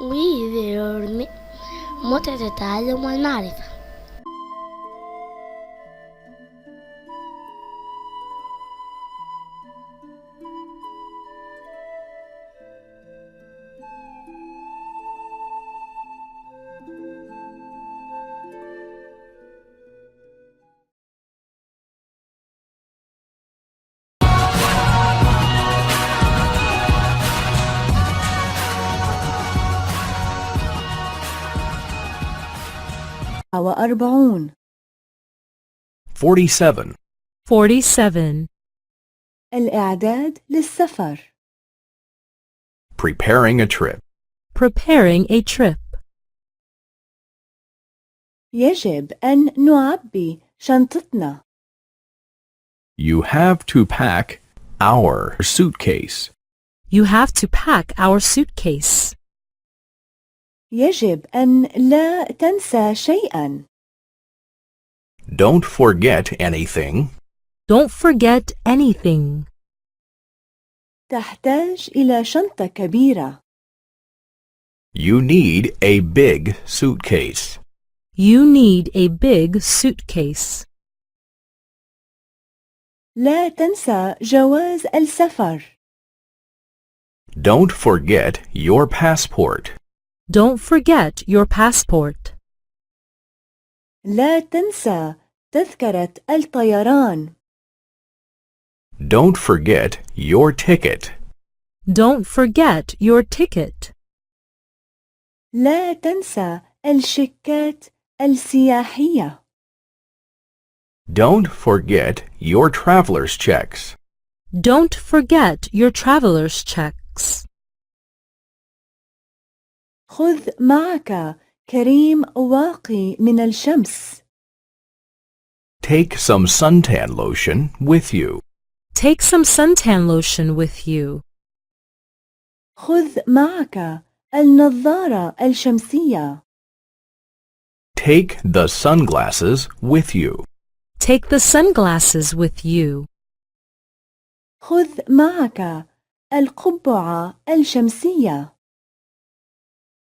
ويعلمك متعة التعلم والمعرفة. وأربعون 47. 47. الإعداد للسفر. Preparing a trip. Preparing a trip. يجب أن نعبي شنطتنا. You have to pack our suitcase. You have to pack our suitcase. يجب أن لا تنسى شيئا. Don't forget anything. Don't forget anything. تحتاج إلى شنطة كبيرة. You need a big suitcase. You need a big suitcase. لا تنسى جواز السفر. Don't forget your passport. Don't forget your passport. لا تنسى تذكرة الطيران. Don't forget your ticket. Don't forget your ticket. لا تنسى الشيكات السياحية. Don't forget your traveler's checks. Don't forget your traveler's checks. خذ معك كريم واقي من الشمس. Take some suntan lotion with you. Take some suntan lotion with you. خذ معك النظارة الشمسية. Take the sunglasses with you. Take the sunglasses with you. خذ معك القبعة الشمسية.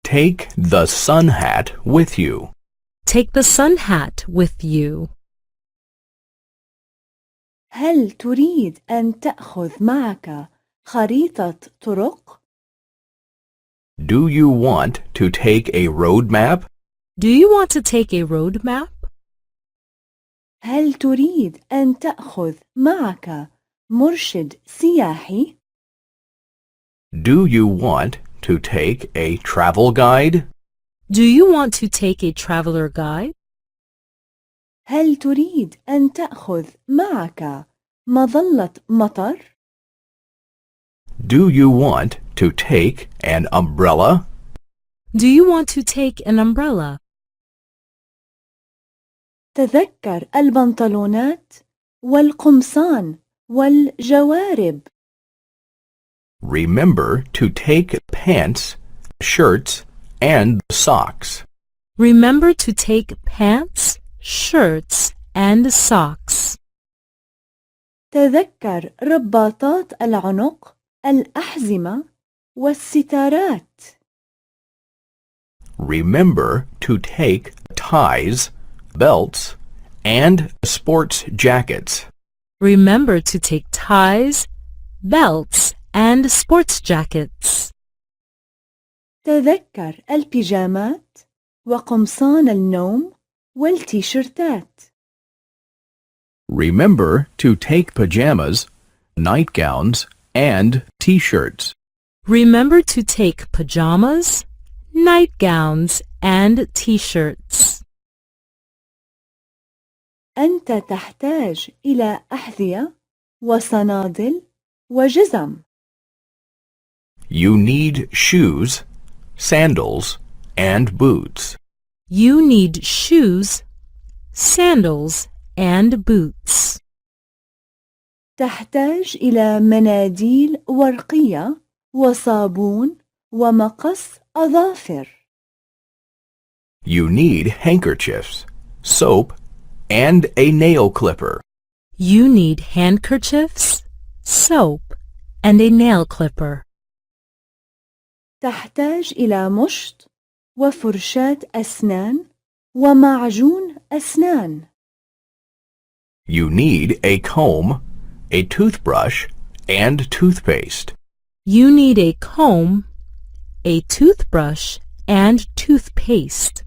Take the sun hat with you. Take the sun hat with you. هل تريد أن تأخذ معك خريطة طرق؟ Do you want to take a road map? Do you want to take a road map? هل تريد أن تأخذ معك مرشد سياحي؟ Do you want to take a travel guide? Do you want to take a traveler guide? هل تريد أن تأخذ معك مظلة مطر؟ Do you want to take an umbrella? Do you want to take an umbrella? تذكر البنطلونات والقمصان والجوارب. Remember to take pants, shirts, and socks. Remember to take pants, shirts, and socks. تذكر رباطات العنق، الأحزمة والستارات. Remember to take ties, belts, and sports jackets. Remember to take ties, belts, and sports jackets. تذكر البيجامات وقمصان النوم والتيشيرتات. Remember to take pajamas, nightgowns, and t-shirts. Remember to take pajamas, nightgowns, and t-shirts. أنت تحتاج إلى أحذية وصنادل وجزم. You need shoes, sandals, and boots. You need shoes, sandals, and boots. تحتاج إلى مناديل ورقية وصابون ومقص أظافر. You need handkerchiefs, soap, and a nail clipper. You need handkerchiefs, soap, and a nail clipper. تحتاج إلى مشط وفرشاة أسنان ومعجون أسنان. You need a comb, a toothbrush, and toothpaste. You need a comb, a toothbrush, and toothpaste.